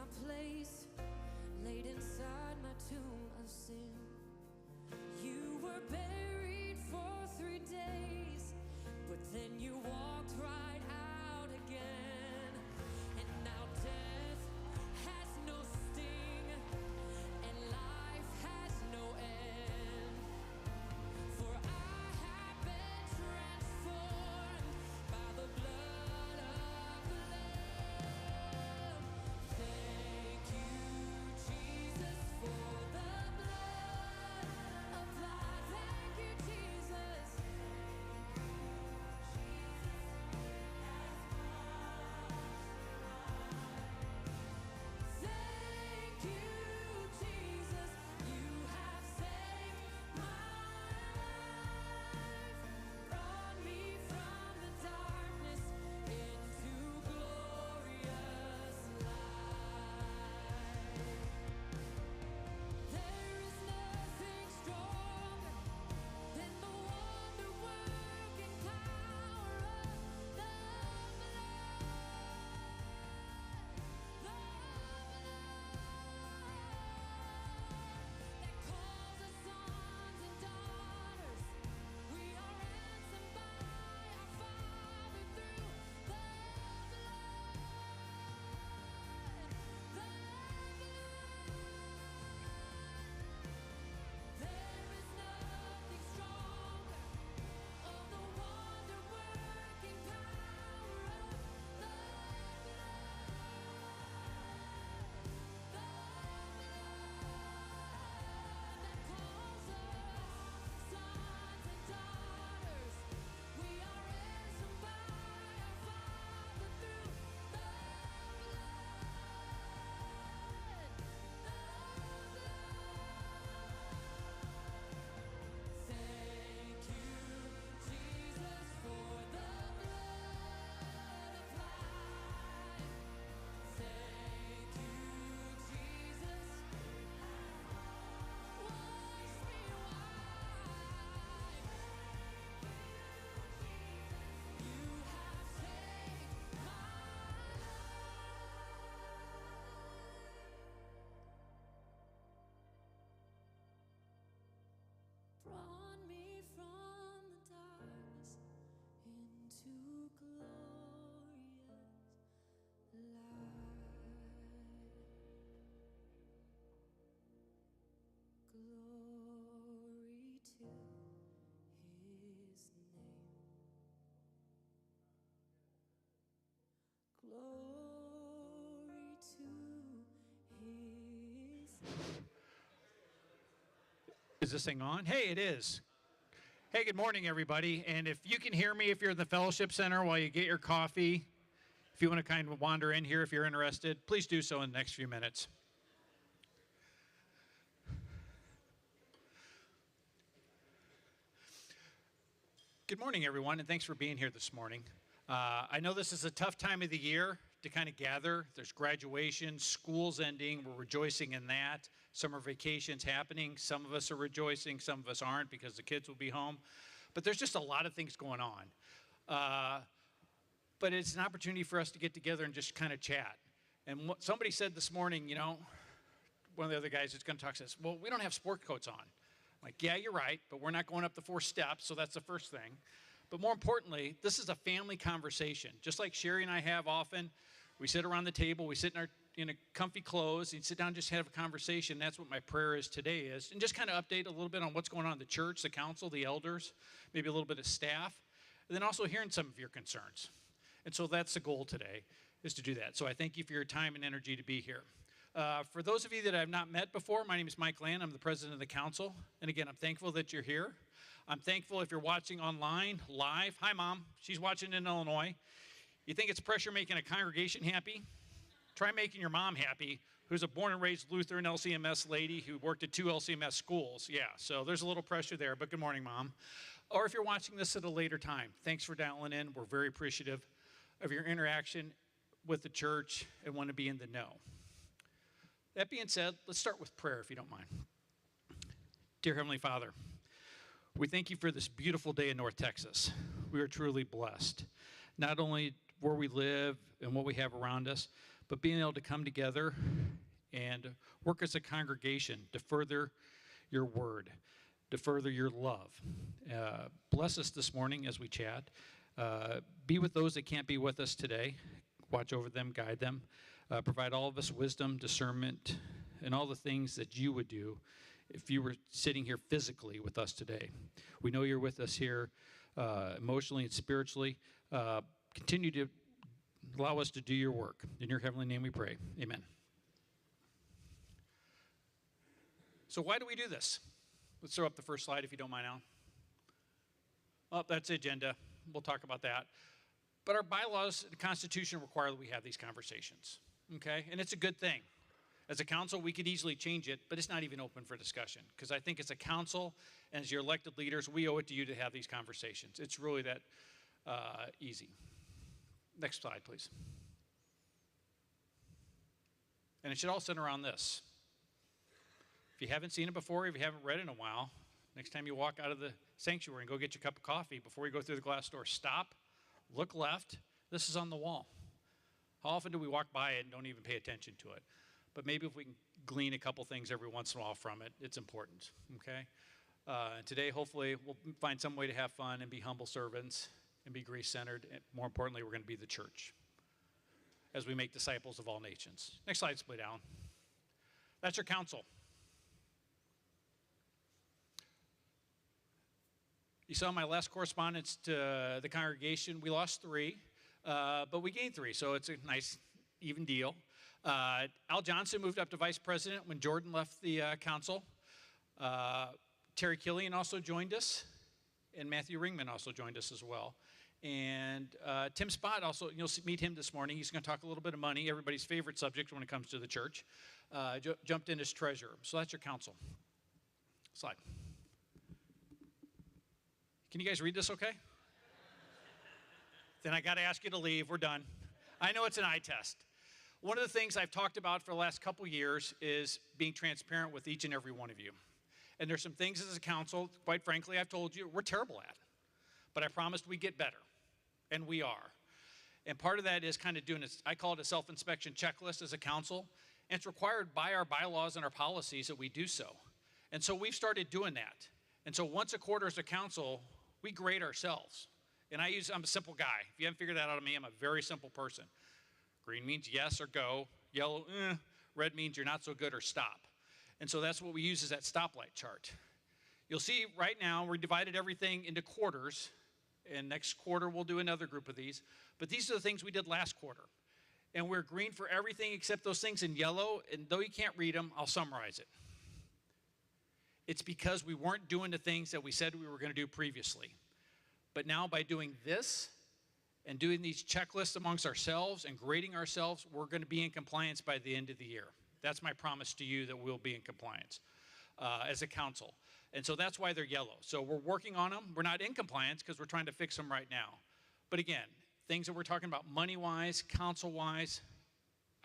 my place, laid inside my tomb of sin. You were buried for 3 days, but then you walked right out again. And now death has no sting, and life has no end. For I have been transformed by the blood of the Lamb. Thank you, Jesus, for the blood applied. Thank you, Jesus. Thank you, Jesus. You have saved my life, brought me from the darkness into glorious light. There is nothing stronger than the wonder-working power of the that calls us sons and daughters. We are ransomed by our Father through the blood. There is nothing stronger of the wonder-working power of the that calls us sons and daughters. We are ransomed by our Father through the Thank you, Jesus, for the blood applied. Thank you, Jesus. Wash me white. You have saved my life. Brought me from the darkness into glorious light. Glory to his name. Glory to his name. Is this thing on? Hey, it is. Hey, good morning, everybody. And if you can hear me, if you're in the fellowship center while you get your coffee, if you want to kind of wander in here, if you're interested, please do so in the next few minutes. Good morning, everyone, and thanks for being here this morning. I know this is a tough time of the year to kind of gather. There's graduation, school's ending. We're rejoicing in that. Summer vacation's happening. Some of us are rejoicing. Some of us aren't because the kids will be home. But there's just a lot of things going on. But it's an opportunity for us to get together and just kind of chat. And what somebody said this morning, one of the other guys that's going to talk says, well, we don't have sport coats on. I'm like, yeah, you're right, but we're not going up the 4 steps, so that's the first thing. But more importantly, this is a family conversation. Just like Sherry and I have often, we sit around the table, we sit in a comfy clothes, and sit down and just have a conversation. That's what my prayer is today is. And just kind of update a little bit on what's going on in the church, the council, the elders, maybe a little bit of staff, and then also hearing some of your concerns. And so that's the goal today, is to do that. So I thank you for your time and energy to be here. For those of you that I have not met before, my name is Mike Land. I'm the president of the council. And again, I'm thankful that you're here. I'm thankful if you're watching online, live. Hi, Mom. She's watching in Illinois. You think it's pressure making a congregation happy? Try making your mom happy, who's a born and raised Lutheran LCMS lady who worked at 2 LCMS schools. Yeah, so there's a little pressure there, but good morning, Mom. Or if you're watching this at a later time, thanks for dialing in. We're very appreciative of your interaction with the church and want to be in the know. That being said, let's start with prayer, if you don't mind. Dear Heavenly Father, we thank you for this beautiful day in North Texas. We are truly blessed, not only where we live and what we have around us, but being able to come together and work as a congregation to further your word, to further your love. Bless us this morning as we chat. Be with those that can't be with us today. Watch over them, guide them. Provide all of us wisdom, discernment, and all the things that you would do if you were sitting here physically with us today. We know you're with us here emotionally and spiritually. Continue to allow us to do your work. In your heavenly name we pray. Amen. So why do we do this? Let's throw up the first slide if you don't mind, Alan. Oh, that's the agenda. We'll talk about that. But our bylaws, the Constitution require that we have these conversations, okay? And it's a good thing. As a council, we could easily change it, but it's not even open for discussion, because I think as a council and as your elected leaders, we owe it to you to have these conversations. It's really that easy. Next slide, please. And it should all center around this. If you haven't seen it before, if you haven't read it in a while, next time you walk out of the sanctuary and go get your cup of coffee, before you go through the glass door, stop, look left. This is on the wall. How often do we walk by it and don't even pay attention to it? But maybe if we can glean a couple things every once in a while from it, it's important, okay? Today, hopefully, we'll find some way to have fun and be humble servants and be grace-centered. And more importantly, we're going to be the church as we make disciples of all nations. Next slide, split down. That's your council. You saw my last correspondence to the congregation. We lost 3, but we gained 3, so it's a nice, even deal. Al Johnson moved up to vice president when Jordan left the council. Terry Killian also joined us, and Matthew Ringman also joined us as well. And Tim Spott also, you'll meet him this morning. He's going to talk a little bit of money, everybody's favorite subject when it comes to the church. Jumped in as treasurer. So that's your council. Slide. Can you guys read this okay? Then I got to ask you to leave. We're done. I know it's an eye test. One of the things I've talked about for the last couple years is being transparent with each and every one of you. And there's some things as a council, quite frankly, I've told you, we're terrible at. But I promised we'd get better. And we are. And part of that is kind of doing this, I call it a self-inspection checklist as a council. And it's required by our bylaws and our policies that we do so. And so we've started doing that. And so once a quarter as a council, we grade ourselves. And I'm a simple guy. If you haven't figured that out of me, I'm a very simple person. Green means yes or go. Yellow, red means you're not so good or stop. And so that's what we use as that stoplight chart. You'll see right now we're divided everything into quarters. And next quarter we'll do another group of these. But these are the things we did last quarter. And we're green for everything except those things in yellow. And though you can't read them, I'll summarize it. It's because we weren't doing the things that we said we were going to do previously. But now by doing this and doing these checklists amongst ourselves and grading ourselves, we're going to be in compliance by the end of the year. That's my promise to you that we'll be in compliance as a council. And so that's why they're yellow. So we're working on them. We're not in compliance because we're trying to fix them right now. But again, things that we're talking about money-wise, council-wise,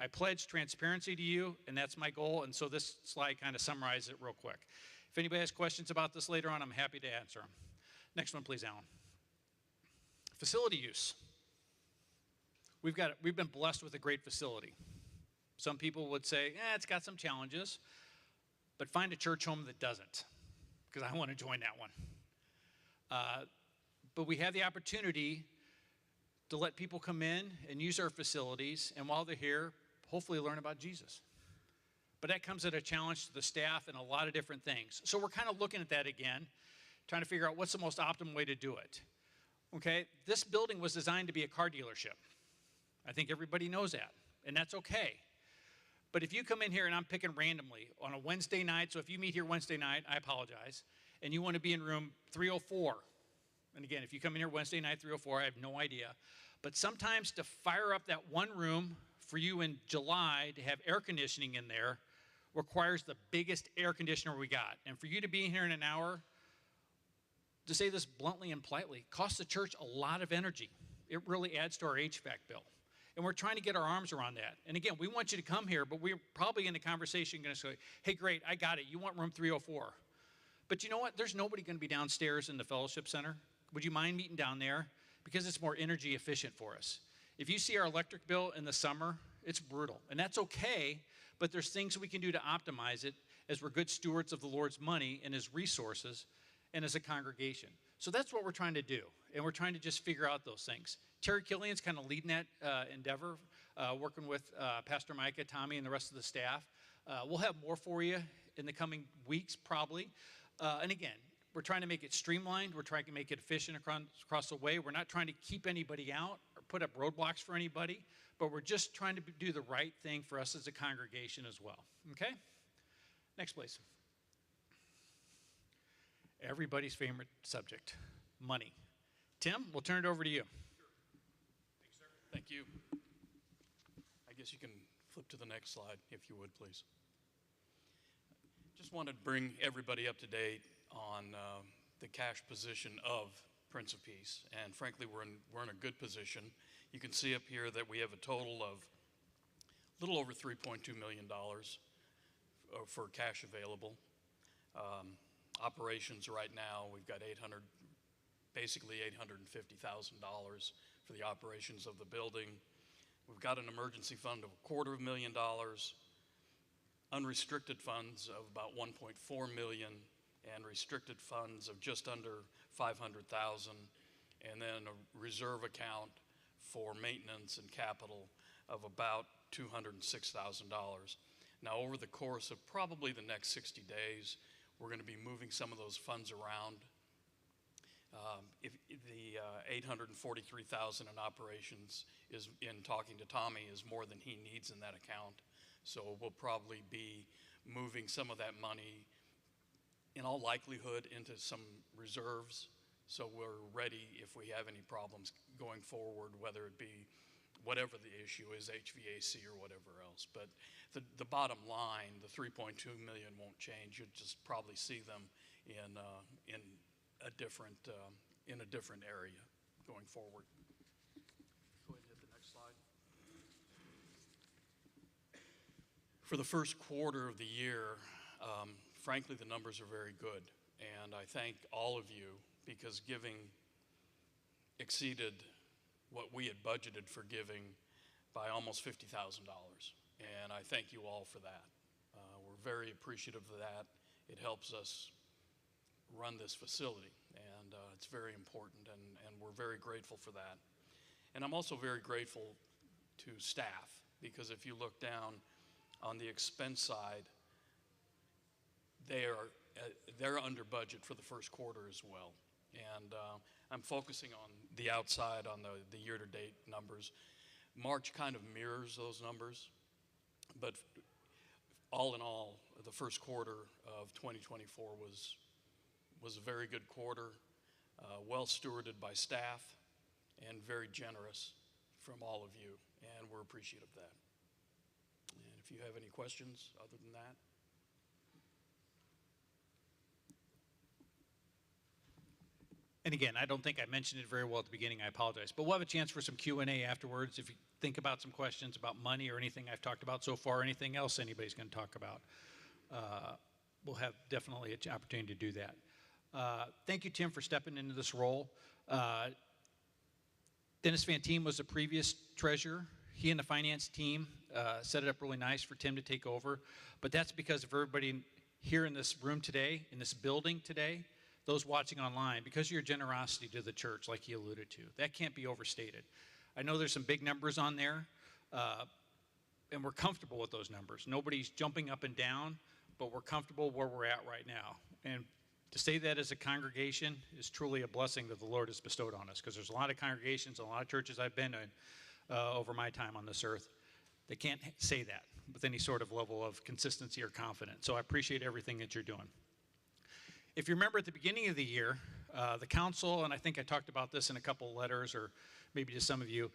I pledge transparency to you, and that's my goal. And so this slide kind of summarizes it real quick. If anybody has questions about this later on, I'm happy to answer them. Next one, please, Alan. Facility use. We've been blessed with a great facility. Some people would say, it's got some challenges, but find a church home that doesn't, because I want to join that one. But we have the opportunity to let people come in and use our facilities, and while they're here, hopefully learn about Jesus. But that comes at a challenge to the staff and a lot of different things. So we're kind of looking at that again, trying to figure out what's the most optimal way to do it. Okay, this building was designed to be a car dealership. I think everybody knows that, and that's okay. But if you come in here, and I'm picking randomly, on a Wednesday night, so if you meet here Wednesday night, I apologize, and you want to be in room 304, and again, if you come in here Wednesday night, 304, I have no idea. But sometimes to fire up that one room for you in July to have air conditioning in there requires the biggest air conditioner we got. And for you to be in here in an hour, to say this bluntly and politely, costs the church a lot of energy. It really adds to our HVAC bill. And we're trying to get our arms around that. And again, we want you to come here, but we're probably in the conversation going to say, hey, great, I got it. You want room 304. But you know what? There's nobody going to be downstairs in the fellowship center. Would you mind meeting down there? Because it's more energy efficient for us. If you see our electric bill in the summer, It's brutal. And that's okay, but there's things we can do to optimize it as we're good stewards of the Lord's money and his resources and as a congregation. So that's what we're trying to do. And we're trying to just figure out those things. Terry Killian's kind of leading that endeavor, working with Pastor Micah, Tommy, and the rest of the staff. We'll have more for you in the coming weeks, probably. And again, we're trying to make it streamlined. We're trying to make it efficient across the way. We're not trying to keep anybody out or put up roadblocks for anybody, but we're just trying to do the right thing for us as a congregation as well. Okay? Next, please. Everybody's favorite subject, money. Tim, we'll turn it over to you. Thanks, sir. Thank you. I guess you can flip to the next slide, if you would, please. Just wanted to bring everybody up to date on the cash position of Prince of Peace, and frankly, we're in a good position. You can see up here that we have a total of a little over $3.2 million for cash available. Operations right now, we've got basically $850,000 for the operations of the building. We've got an emergency fund of $250,000, unrestricted funds of about $1.4 million, and restricted funds of just under $500,000, and then a reserve account for maintenance and capital of about $206,000. Now, over the course of probably the next 60 days, we're going to be moving some of those funds around. If the $843,000 in operations is, in talking to Tommy, is more than he needs in that account. So we'll probably be moving some of that money, in all likelihood, into some reserves. So we're ready if we have any problems going forward, whether it be whatever the issue is, HVAC or whatever else. But the bottom line, the $3.2 million won't change. You'll just probably see them in a different area going forward. Go ahead and hit the next slide. For the first quarter of the year, frankly, the numbers are very good, and I thank all of you because giving exceeded what we had budgeted for giving by almost $50,000, and I thank you all for that. We're very appreciative of that. It helps us run this facility, and it's very important, and we're very grateful for that. And I'm also very grateful to staff, because if you look down on the expense side, they're under budget for the first quarter as well. And I'm focusing on the outside, on the year-to-date numbers. March kind of mirrors those numbers, but all in all, the first quarter of 2024 was a very good quarter, well stewarded by staff, and very generous from all of you, and we're appreciative of that. And if you have any questions other than that. And again, I don't think I mentioned it very well at the beginning. I apologize. But we'll have a chance for some Q&A afterwards. If you think about some questions about money or anything I've talked about so far, anything else anybody's going to talk about, we'll have definitely an opportunity to do that. Thank you, Tim, for stepping into this role. Dennis Fantine was the previous treasurer. He and the finance team set it up really nice for Tim to take over. But that's because of everybody here in this room today, in this building today, those watching online, because of your generosity to the church, like he alluded to. That can't be overstated. I know there's some big numbers on there, and we're comfortable with those numbers. Nobody's jumping up and down, but we're comfortable where we're at right now. And to say that as a congregation is truly a blessing that the Lord has bestowed on us, because there's a lot of congregations, a lot of churches I've been in over my time on this earth. They can't say that with any sort of level of consistency or confidence. So I appreciate everything that you're doing. If you remember at the beginning of the year, the council, and I think I talked about this in a couple of letters, or maybe to some of you,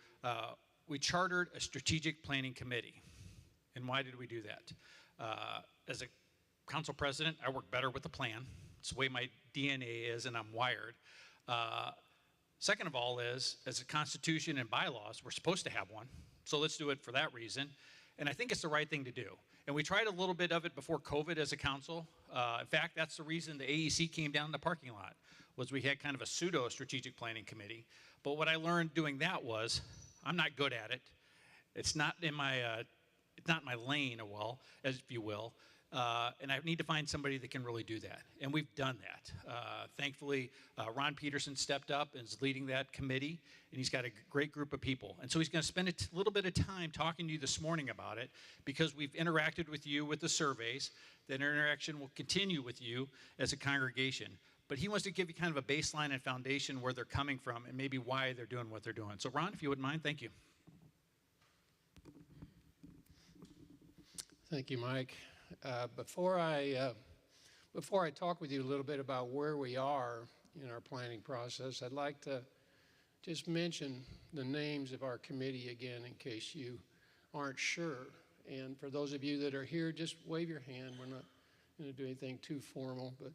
we chartered a strategic planning committee. And why did we do that? As a council president, I work better with a plan. It's the way my DNA is, and I'm wired. Second of all is, as a constitution and bylaws, we're supposed to have one. So let's do it for that reason. And I think it's the right thing to do. And we tried a little bit of it before COVID as a council. In fact, that's the reason the AEC came down in the parking lot, was we had kind of a pseudo-strategic planning committee. But what I learned doing that was, I'm not good at it, It's not in my lane, well, as if you will. And I need to find somebody that can really do that. And we've done that. Thankfully, Ron Peterson stepped up and is leading that committee, and he's got a great group of people. And so he's going to spend a little bit of time talking to you this morning about it, because we've interacted with you with the surveys. That interaction will continue with you as a congregation. But he wants to give you kind of a baseline and foundation where they're coming from and maybe why they're doing what they're doing. So Ron, if you wouldn't mind, thank you. Thank you, Mike. Before I talk with you a little bit about where we are in our planning process, I'd like to just mention the names of our committee again in case you aren't sure. And for those of you that are here, just wave your hand. We're not going to do anything too formal, but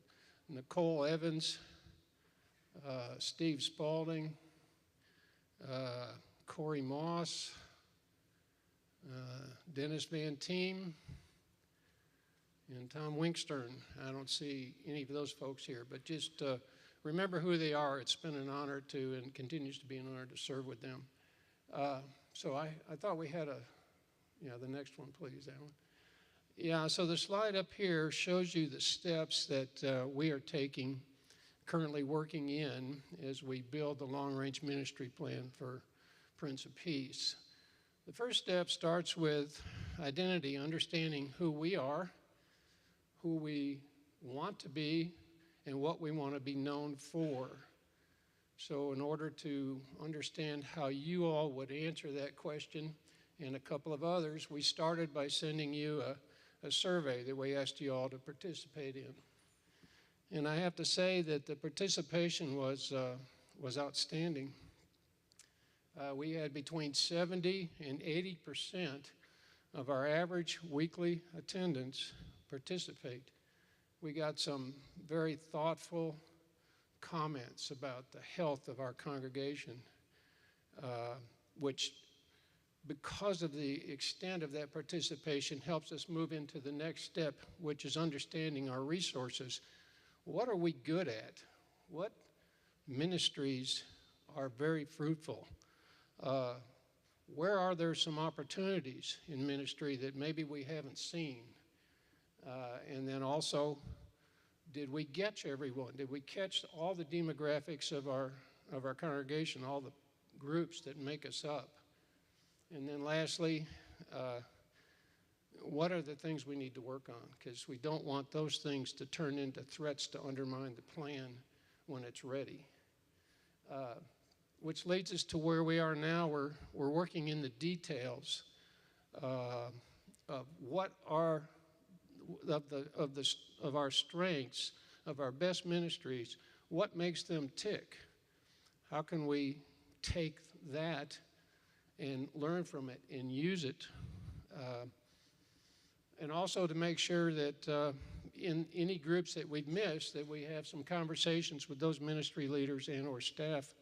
Nicole Evans, Steve Spalding, Corey Moss, Dennis Van Team, and Tom Winkstern. I don't see any of those folks here, but just remember who they are. It's been an honor to, and continues to be an honor to serve with them. So I thought we had the next one, please, Alan. Yeah, so the slide up here shows you the steps that we are taking, currently working in as we build the long-range ministry plan for Prince of Peace. The first step starts with identity, understanding who we are, who we want to be, and what we want to be known for. So in order to understand how you all would answer that question and a couple of others, we started by sending you a survey that we asked you all to participate in. And I have to say that the participation was outstanding. We had between 70 and 80% of our average weekly attendance participate. We got some very thoughtful comments about the health of our congregation, which, because of the extent of that participation, helps us move into the next step, which is understanding our resources. What are we good at? What ministries are very fruitful? Where are there some opportunities in ministry that maybe we haven't seen? And then also, did we catch everyone? Did we catch all the demographics of our congregation, all the groups that make us up? And then lastly, what are the things we need to work on? Because we don't want those things to turn into threats to undermine the plan when it's ready. Which leads us to where we are now. We're working in the details of what are of our strengths, of our best ministries. What makes them tick? How can we take that and learn from it and use it? And also to make sure that in any groups that we've missed, that we have some conversations with those ministry leaders and or staff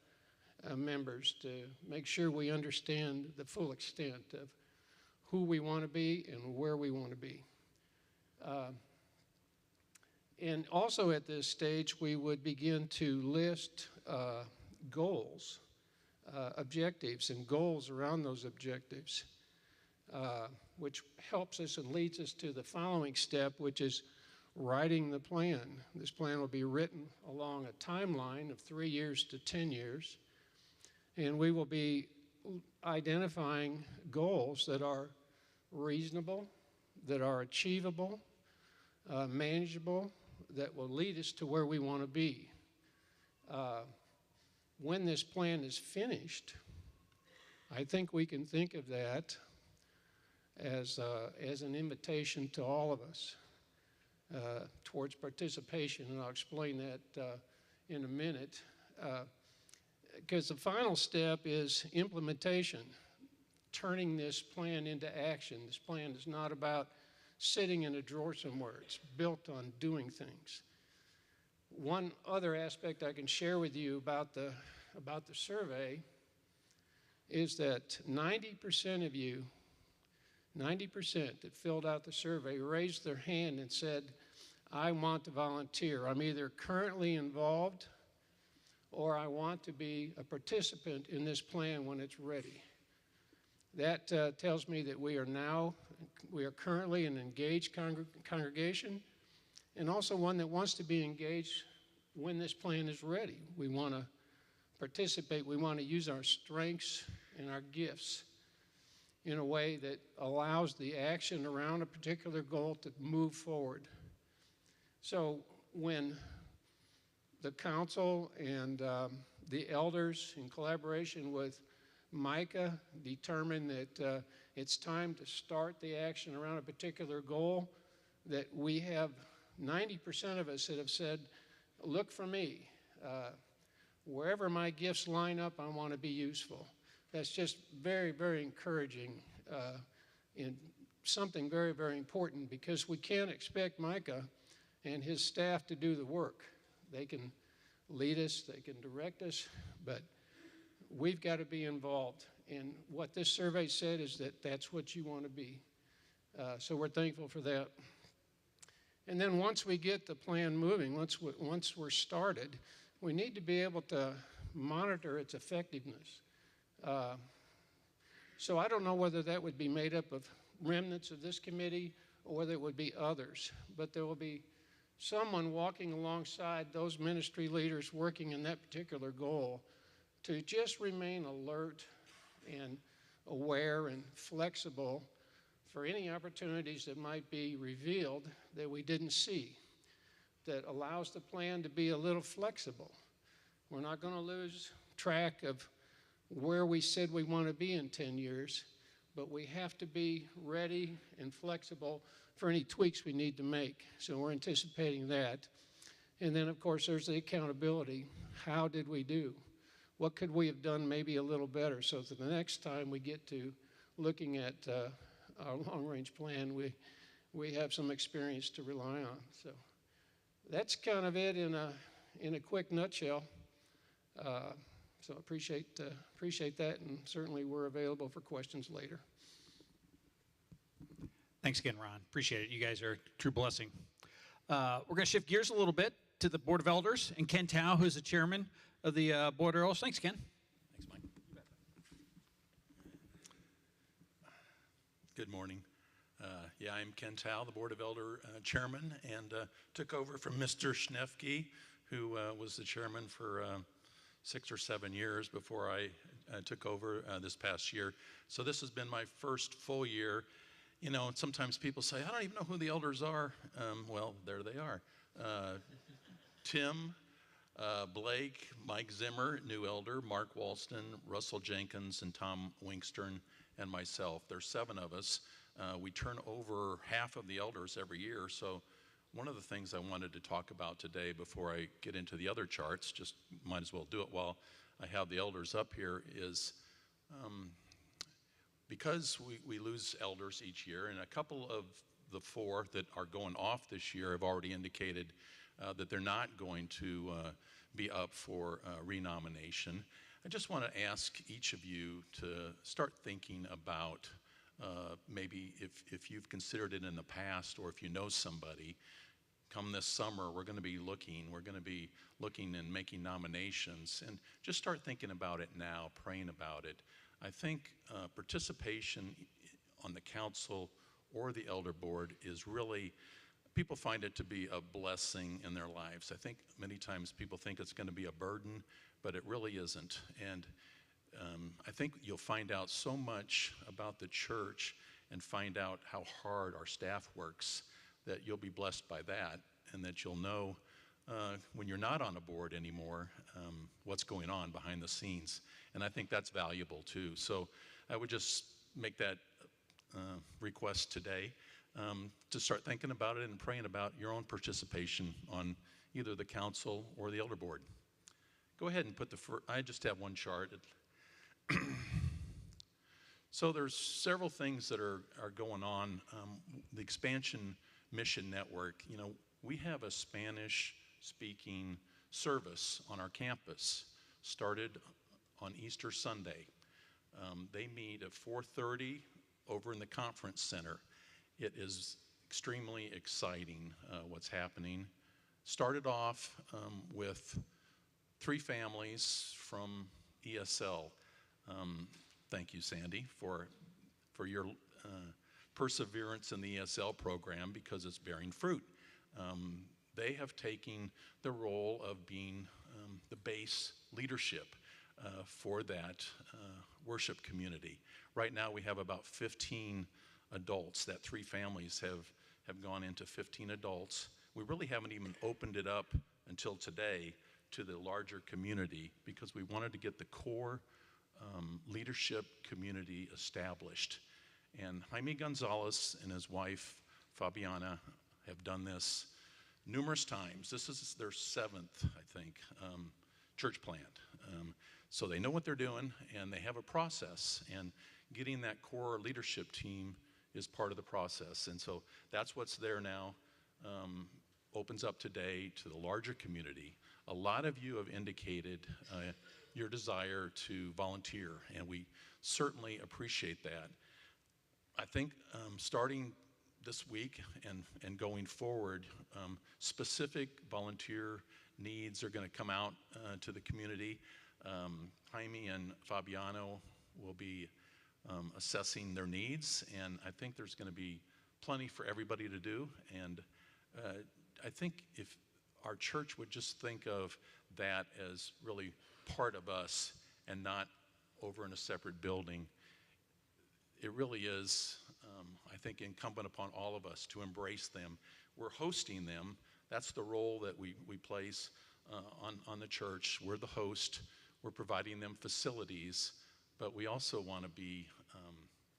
members to make sure we understand the full extent of who we want to be and where we want to be. And also at this stage, we would begin to list goals, objectives, and goals around those objectives, which helps us and leads us to the following step, which is writing the plan. This plan will be written along a timeline of 3 years to 10 years, and we will be identifying goals that are reasonable, that are achievable, manageable, that will lead us to where we want to be. When this plan is finished, I think we can think of that as an invitation to all of us towards participation, and I'll explain that in a minute. Because the final step is implementation, turning this plan into action. This plan is not about sitting in a drawer somewhere. It's built on doing things. One other aspect I can share with you about the survey is that 90% of you, 90% that filled out the survey raised their hand and said, I want to volunteer. I'm either currently involved or I want to be a participant in this plan when it's ready. That tells me that we are currently an engaged congregation, and also one that wants to be engaged when this plan is ready. We want to participate. We want to use our strengths and our gifts in a way that allows the action around a particular goal to move forward. So when the council and the elders, in collaboration with Micah, determine that it's time to start the action around a particular goal, that we have 90% of us that have said, look for me. Wherever my gifts line up, I want to be useful. That's just very, very encouraging and something very, very important, because we can't expect Micah and his staff to do the work. They can lead us, they can direct us, but we've got to be involved. And what this survey said is that that's what you want to be. So we're thankful for that. And then once we get the plan moving, once we're started, we need to be able to monitor its effectiveness. So I don't know whether that would be made up of remnants of this committee or whether it would be others, but there will be someone walking alongside those ministry leaders working in that particular goal to just remain alert and aware and flexible for any opportunities that might be revealed that we didn't see, that allows the plan to be a little flexible. We're not going to lose track of where we said we want to be in 10 years, but we have to be ready and flexible for any tweaks we need to make. So we're anticipating that. And then, of course, there's the accountability. How did we do? What could we have done maybe a little better, so that the next time we get to looking at our long-range plan, we have some experience to rely on. So that's kind of it in a quick nutshell. So appreciate that, and certainly we're available for questions later. Thanks again, Ron. Appreciate it. You guys are a true blessing. We're going to shift gears a little bit to the Board of Elders and Ken Tao, who's the chairman of the Board of Elders. Thanks, Ken. Thanks, Mike. Good morning. I'm Ken Tao, the Board of Elder Chairman, and took over from Mr. Schnefke, who was the chairman for 6 or 7 years before I took over this past year. So this has been my first full year. You know, sometimes people say, I don't even know who the elders are. Well, there they are. Tim, Blake, Mike Zimmer, new elder, Mark Walston, Russell Jenkins, and Tom Winkstern, and myself. There's 7 of us. We turn over half of the elders every year. So one of the things I wanted to talk about today before I get into the other charts, just might as well do it while I have the elders up here, is because we lose elders each year, and a couple of the 4 that are going off this year have already indicated that they're not going to be up for renomination. I just want to ask each of you to start thinking about maybe if you've considered it in the past, or if you know somebody. Come this summer, we're going to be looking and making nominations, and just start thinking about it now, praying about it. I think participation on the council or the elder board is really, people find it to be a blessing in their lives. I think many times people think it's going to be a burden, but it really isn't. And I think you'll find out so much about the church and find out how hard our staff works, that you'll be blessed by that, and that you'll know when you're not on a board anymore what's going on behind the scenes. And I think that's valuable too. So I would just make that request today to start thinking about it and praying about your own participation on either the council or the elder board. Go ahead and put I just have one chart. So there's several things that are going on. The Expansion Mission Network, you know, we have a Spanish-speaking service on our campus, started on Easter Sunday. They meet at 4:30 over in the conference center. It is extremely exciting what's happening. Started off with 3 families from ESL. thank you, Sandy, for your perseverance in the ESL program because it's bearing fruit. They have taken the role of being the base leadership for that worship community. Right now we have about 15 adults. That 3 families have gone into 15 adults. We really haven't even opened it up until today to the larger community because we wanted to get the core leadership community established. And Jaime Gonzalez and his wife, Fabiana, have done this numerous times. This is their 7th, I think, church plant. So they know what they're doing, and they have a process. And getting that core leadership team is part of the process. And so that's what's there now. Opens up today to the larger community. A lot of you have indicated your desire to volunteer, and we certainly appreciate that. I think starting this week and going forward, specific volunteer needs are going to come out to the community. Jaime and Fabiano will be assessing their needs, and I think there's going to be plenty for everybody to do. And I think if our church would just think of that as really part of us and not over in a separate building, it really is, I think, incumbent upon all of us to embrace them. We're hosting them. That's the role that we place on the church. We're the host. We're providing them facilities, but we also want to be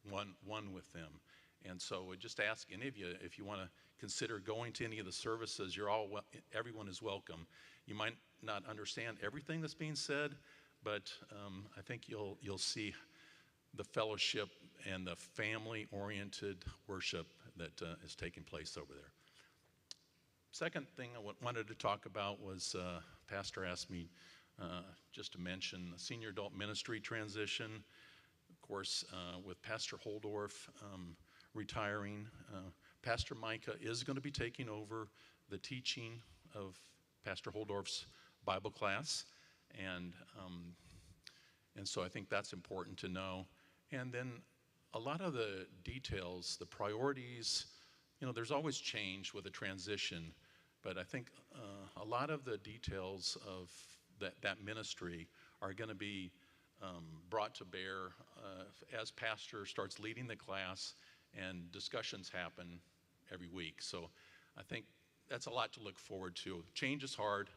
one with them. And so I just ask any of you, if you want to consider going to any of the services, everyone is welcome. You might not understand everything that's being said, but I think you'll see the fellowship and the family-oriented worship that is taking place over there. Second thing I wanted to talk about was Pastor asked me just to mention the senior adult ministry transition. Of course, with Pastor Holdorf retiring, Pastor Micah is going to be taking over the teaching of Pastor Holdorf's Bible class, and so I think that's important to know. And then a lot of the details, the priorities, there's always change with a transition, but I think a lot of the details of that ministry are going to be brought to bear as pastor starts leading the class, and discussions happen every week. So I think that's a lot to look forward to. Change is hard.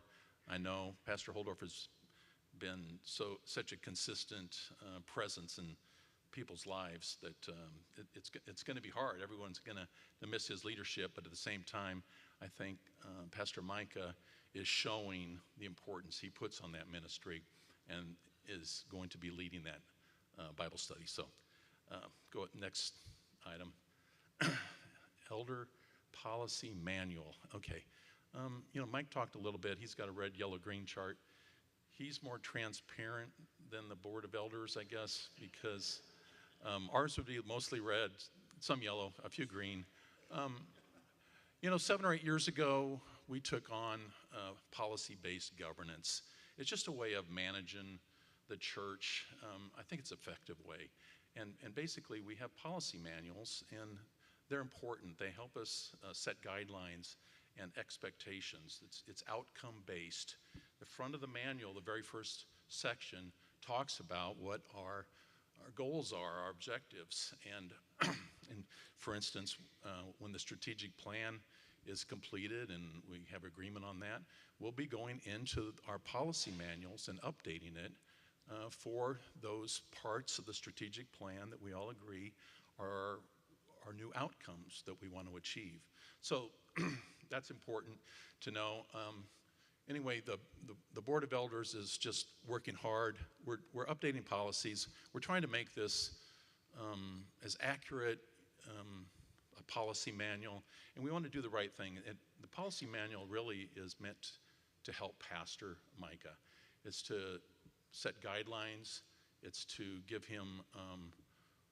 I know Pastor Holdorf has been such a consistent presence in people's lives that it's going to be hard. Everyone's going to miss his leadership, but at the same time, I think Pastor Micah is showing the importance he puts on that ministry and is going to be leading that Bible study. So go next item. Elder Policy Manual. Okay. Mike talked a little bit. He's got a red, yellow, green chart. He's more transparent than the Board of Elders, I guess, because ours would be mostly red, some yellow, a few green. 7 or 8 years ago, we took on policy-based governance. It's just a way of managing the church. I think it's an effective way. And basically, we have policy manuals, and they're important. They help us set guidelines and expectations. It's outcome-based. The front of the manual, the very first section, talks about what our goals are, our objectives. And for instance, when the strategic plan is completed and we have agreement on that, we'll be going into our policy manuals and updating it for those parts of the strategic plan that we all agree are new outcomes that we want to achieve. So that's important to know. Anyway, the Board of Elders is just working hard. We're updating policies. We're trying to make this as accurate a policy manual, and we want to do the right thing. The policy manual really is meant to help Pastor Micah. It's to set guidelines. It's to give him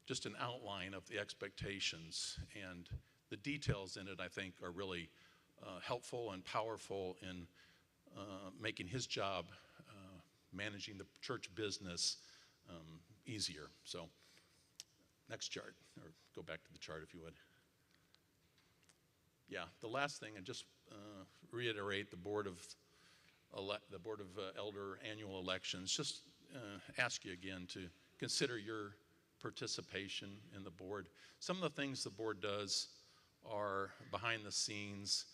just an outline of the expectations, and the details in it, I think, are really helpful and powerful in making his job managing the church business easier. So next chart, or go back to the chart if you would. Yeah, the last thing, and just reiterate the Board of Elder annual elections. Just ask you again to consider your participation in the board. Some of the things the board does are behind the scenes.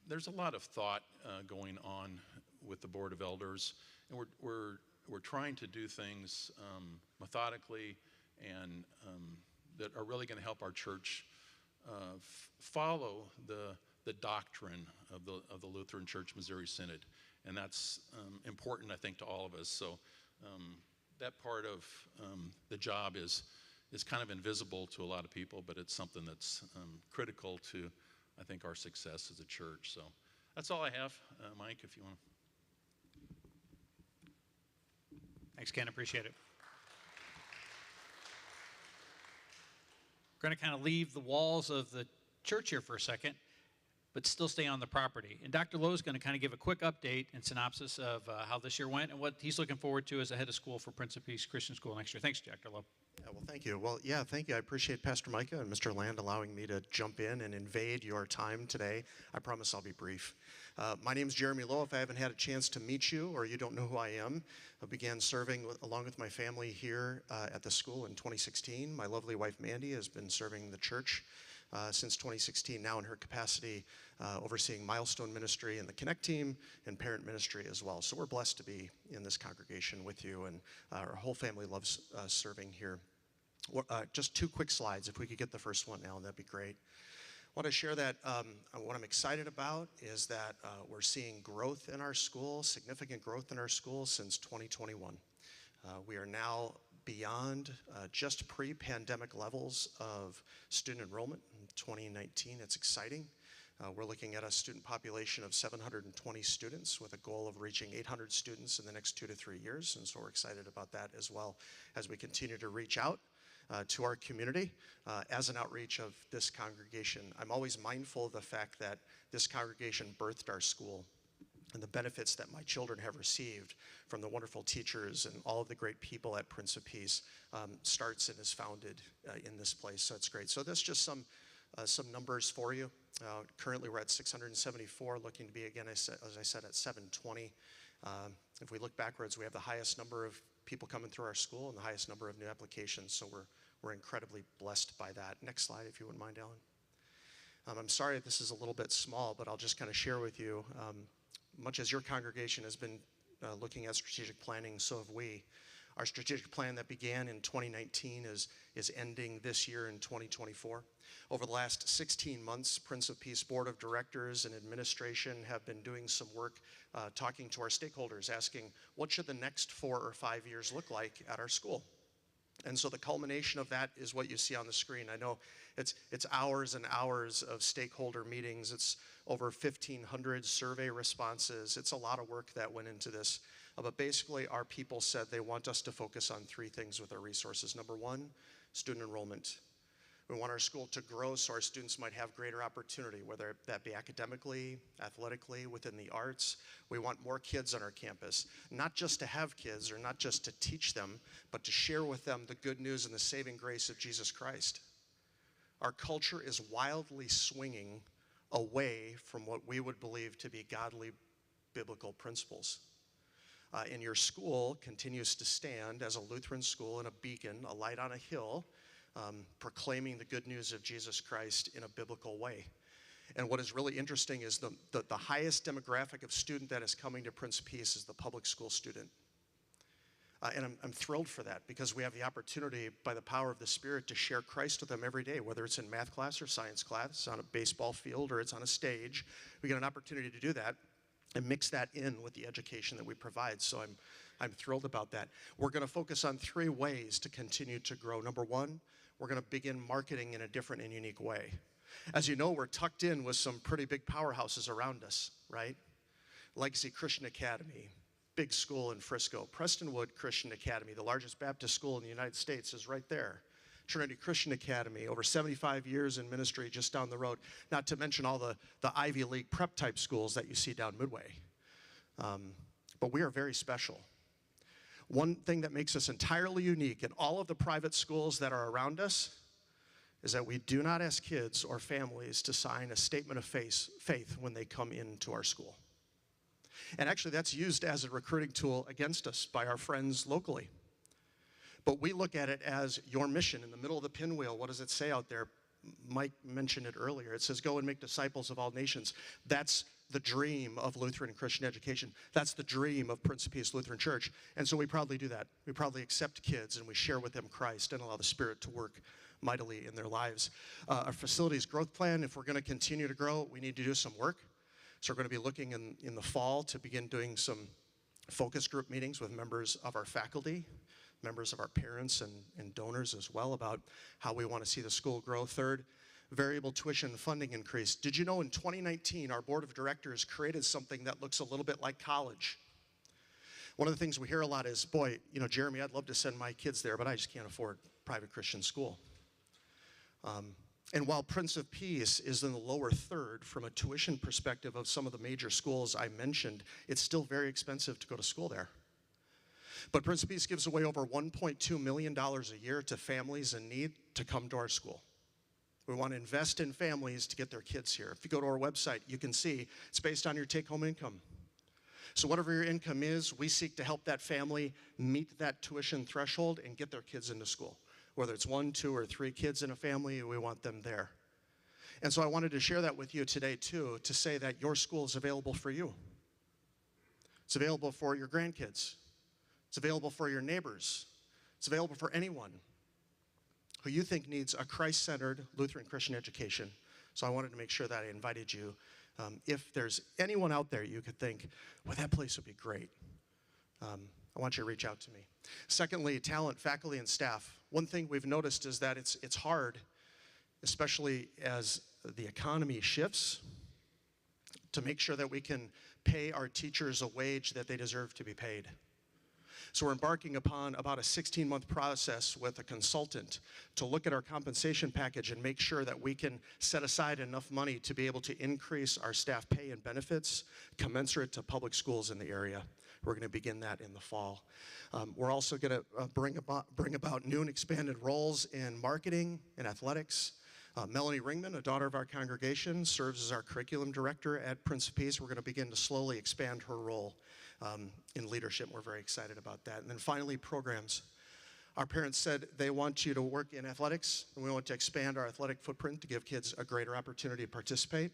There's a lot of thought going on with the Board of Elders, and we're trying to do things methodically and that are really going to help our church follow the doctrine of the Lutheran Church Missouri Synod, and that's important, I think, to all of us. So that part of the job is kind of invisible to a lot of people, but it's something that's critical to, I think, our success as a church. So that's all I have, Mike, if you want. Thanks, Ken. Appreciate it. We're going to kind of leave the walls of the church here for a second, but still stay on the property. And Dr. Lowe is going to kind of give a quick update and synopsis of how this year went and what he's looking forward to as a head of school for Prince of Peace Christian School next year. Thanks, Dr. Lowe. Yeah, well, thank you. Well, yeah, thank you. I appreciate Pastor Micah and Mr. Land allowing me to jump in and invade your time today. I promise I'll be brief. My name is Jeremy Lowe. If I haven't had a chance to meet you or you don't know who I am, I began serving along with my family here at the school in 2016. My lovely wife, Mandy, has been serving the church since 2016, now in her capacity overseeing Milestone Ministry and the Connect team and parent ministry as well. So we're blessed to be in this congregation with you, and our whole family loves serving here. Just two quick slides. If we could get the first one now, that'd be great. I want to share that what I'm excited about is that we're seeing growth in our school, significant growth in our school since 2021. We are now beyond just pre-pandemic levels of student enrollment in 2019. It's exciting. We're looking at a student population of 720 students with a goal of reaching 800 students in the next 2 to 3 years, and so we're excited about that as well as we continue to reach out to our community as an outreach of this congregation. I'm always mindful of the fact that this congregation birthed our school, and the benefits that my children have received from the wonderful teachers and all of the great people at Prince of Peace starts and is founded in this place. So it's great. So that's just some numbers for you. Currently we're at 674, looking to be, again, as I said, at 720. If we look backwards, we have the highest number of people coming through our school and the highest number of new applications. So we're incredibly blessed by that. Next slide, if you wouldn't mind, Alan. I'm sorry if this is a little bit small, but I'll just kind of share with you. Much as your congregation has been looking at strategic planning, so have we. Our strategic plan that began in 2019 is ending this year in 2024. Over the last 16 months, Prince of Peace Board of Directors and administration have been doing some work talking to our stakeholders, asking what should the next 4 or 5 years look like at our school? And so the culmination of that is what you see on the screen. I know it's hours and hours of stakeholder meetings. It's over 1,500 survey responses. It's a lot of work that went into this. But basically, our people said they want us to focus on 3 things with our resources. Number 1, student enrollment. We want our school to grow so our students might have greater opportunity, whether that be academically, athletically, within the arts. We want more kids on our campus, not just to have kids or not just to teach them, but to share with them the good news and the saving grace of Jesus Christ. Our culture is wildly swinging away from what we would believe to be godly biblical principles. And your school continues to stand as a Lutheran school and a beacon, a light on a hill, proclaiming the good news of Jesus Christ in a biblical way. And what is really interesting is the highest demographic of student that is coming to Prince of Peace is the public school student. And I'm thrilled for that because we have the opportunity by the power of the Spirit to share Christ with them every day, whether it's in math class or science class, on a baseball field or it's on a stage. We get an opportunity to do that and mix that in with the education that we provide. So I'm thrilled about that. We're going to focus on 3 ways to continue to grow. Number 1, we're going to begin marketing in a different and unique way. As you know, we're tucked in with some pretty big powerhouses around us, right? Legacy Christian Academy, big school in Frisco. Prestonwood Christian Academy, the largest Baptist school in the United States, is right there. Trinity Christian Academy, over 75 years in ministry just down the road, not to mention all the Ivy League prep type schools that you see down Midway. But we are very special. One thing that makes us entirely unique in all of the private schools that are around us is that we do not ask kids or families to sign a statement of faith when they come into our school. And actually, that's used as a recruiting tool against us by our friends locally. But we look at it as your mission in the middle of the pinwheel. What does it say out there? Mike mentioned it earlier. It says, go and make disciples of all nations. That's the dream of Lutheran Christian education. That's the dream of Prince of Peace Lutheran Church. And so we proudly do that. We proudly accept kids and we share with them Christ and allow the Spirit to work mightily in their lives. Our facilities growth plan, if we're going to continue to grow, we need to do some work. So we're going to be looking in the fall to begin doing some focus group meetings with members of our faculty, members of our parents and donors as well about how we want to see the school grow. Third, variable tuition funding increase. Did you know in 2019 our board of directors created something that looks a little bit like college? One of the things we hear a lot is, boy, you know, Jeremy, I'd love to send my kids there, but I just can't afford private Christian school. And while Prince of Peace is in the lower third from a tuition perspective of some of the major schools I mentioned, it's still very expensive to go to school there. But Prince of Peace gives away over $1.2 million a year to families in need to come to our school. We want to invest in families to get their kids here. If you go to our website, you can see it's based on your take-home income. So whatever your income is, we seek to help that family meet that tuition threshold and get their kids into school. Whether it's 1, 2, or 3 kids in a family, we want them there. And so I wanted to share that with you today, too, to say that your school is available for you. It's available for your grandkids. It's available for your neighbors. It's available for anyone who you think needs a Christ-centered Lutheran Christian education. So I wanted to make sure that I invited you. If there's anyone out there you could think, well, that place would be great, I want you to reach out to me. Secondly, talent, faculty, and staff. One thing we've noticed is that it's hard, especially as the economy shifts, to make sure that we can pay our teachers a wage that they deserve to be paid. So we're embarking upon about a 16-month process with a consultant to look at our compensation package and make sure that we can set aside enough money to be able to increase our staff pay and benefits commensurate to public schools in the area. We're going to begin that in the fall. We're also going to bring about new and expanded roles in marketing and athletics. Melanie Ringman, a daughter of our congregation, serves as our curriculum director at Prince of Peace. We're going to begin to slowly expand her role in leadership. We're very excited about that. And then finally, programs. Our parents said they want you to work in athletics, and we want to expand our athletic footprint to give kids a greater opportunity to participate.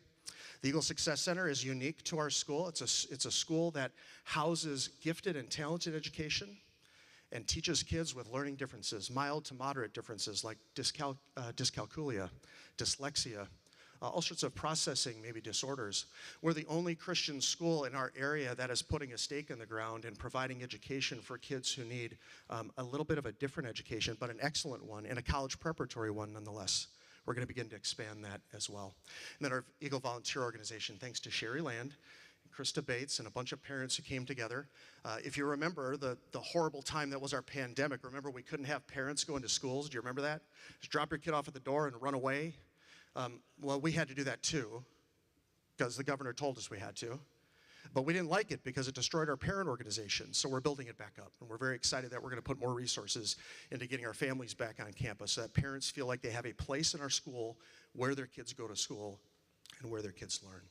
The Eagle Success Center is unique to our school. It's a school that houses gifted and talented education and teaches kids with learning differences, mild to moderate differences like dyscalculia, dyslexia, all sorts of processing, maybe disorders. We're the only Christian school in our area that is putting a stake in the ground and providing education for kids who need a little bit of a different education, but an excellent one, and a college preparatory one nonetheless. We're going to begin to expand that as well. And then our Eagle Volunteer Organization, thanks to Sherry Land, Krista Bates, and a bunch of parents who came together. If you remember the horrible time that was our pandemic, remember we couldn't have parents go into schools. Do you remember that? Just drop your kid off at the door and run away. Well, we had to do that too, because the governor told us we had to. But we didn't like it because it destroyed our parent organization, so we're building it back up. And we're very excited that we're going to put more resources into getting our families back on campus so that parents feel like they have a place in our school where their kids go to school and where their kids learn.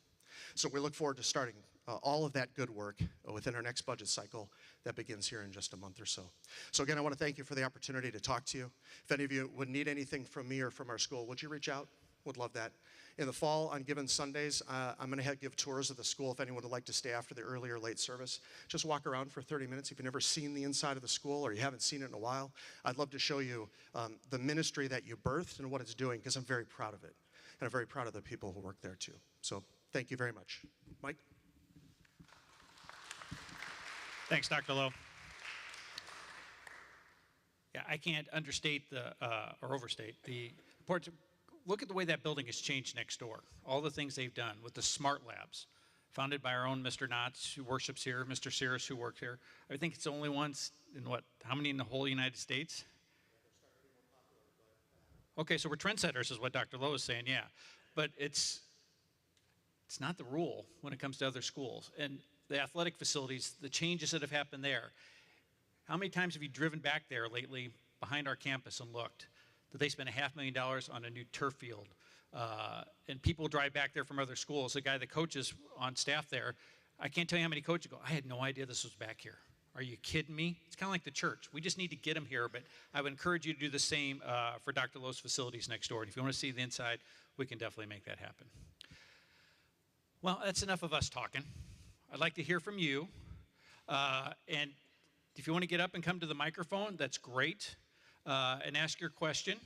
So we look forward to starting all of that good work within our next budget cycle that begins here in just a month or so. So again, I want to thank you for the opportunity to talk to you. If any of you would need anything from me or from our school, would you reach out? Would love that. In the fall, on given Sundays, I'm going to give tours of the school if anyone would like to stay after the early or late service. Just walk around for 30 minutes. If you've never seen the inside of the school or you haven't seen it in a while, I'd love to show you the ministry that you birthed and what it's doing, because I'm very proud of it. And I'm very proud of the people who work there too. So thank you very much. Mike? Thanks, Dr. Lowe. Yeah, I can't understate or overstate the importance. Look at the way that building has changed next door. All the things they've done with the smart labs, founded by our own Mr. Knotts, who worships here, Mr. Cirrus, who works here. I think it's the only ones in how many in the whole United States? Okay, so we're trendsetters is what Dr. Lowe is saying, yeah. But it's not the rule when it comes to other schools. And the athletic facilities, the changes that have happened there. How many times have you driven back there lately behind our campus and looked that they spent $500,000 on a new turf field? And people drive back there from other schools. The guy that coaches on staff there, I can't tell you how many coaches go, I had no idea this was back here. Are you kidding me? It's kind of like the church. We just need to get them here, but I would encourage you to do the same for Dr. Lowe's facilities next door. And if you want to see the inside, we can definitely make that happen. Well, that's enough of us talking. I'd like to hear from you. And if you want to get up and come to the microphone, that's great, and ask your question.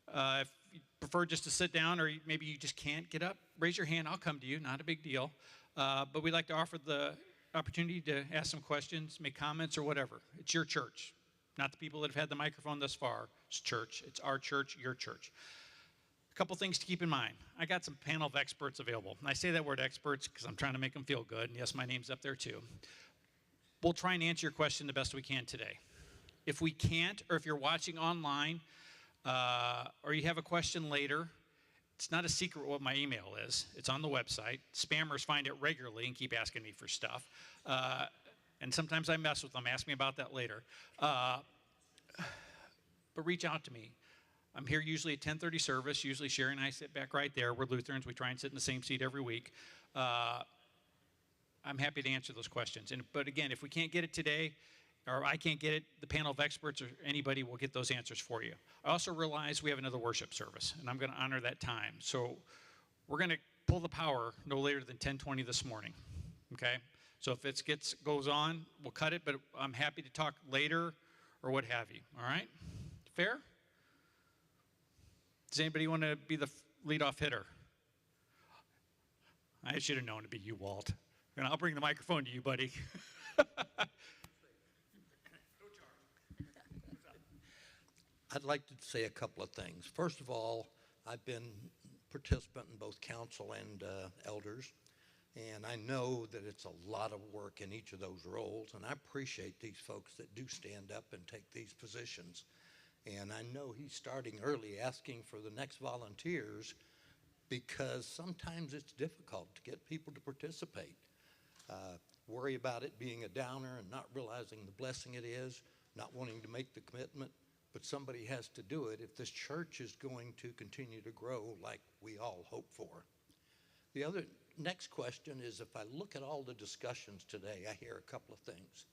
If you prefer just to sit down, or maybe you just can't get up, raise your hand. I'll come to you. Not a big deal. But we'd like to offer the opportunity to ask some questions, make comments, or whatever. It's your church, not the people that have had the microphone thus far. It's church. It's our church, your church. A couple things to keep in mind. I got some panel of experts available. And I say that word experts because I'm trying to make them feel good. And yes, my name's up there too. We'll try and answer your question the best we can today. If we can't, or if you're watching online, or you have a question later, it's not a secret what my email is. It's on the website. Spammers find it regularly and keep asking me for stuff. And sometimes I mess with them. Ask me about that later. But reach out to me. I'm here usually at 10:30 service. Usually Sherry and I sit back right there. We're Lutherans. We try and sit in the same seat every week. I'm happy to answer those questions. But again, if we can't get it today, or I can't get it, the panel of experts or anybody will get those answers for you. I also realize we have another worship service, and I'm going to honor that time. So we're going to pull the power no later than 10:20 this morning, okay? So if it goes on, we'll cut it, but I'm happy to talk later or what have you, all right? Fair? Does anybody want to be the leadoff hitter? I should have known it'd be you, Walt. And I'll bring the microphone to you, buddy. I'd like to say a couple of things. First of all, I've been participant in both council and elders, and I know that it's a lot of work in each of those roles, and I appreciate these folks that do stand up and take these positions. And I know he's starting early asking for the next volunteers because sometimes it's difficult to get people to participate. Worry about it being a downer and not realizing the blessing it is, not wanting to make the commitment, but somebody has to do it if this church is going to continue to grow like we all hope for. The other next question is, if I look at all the discussions today, I hear a couple of things.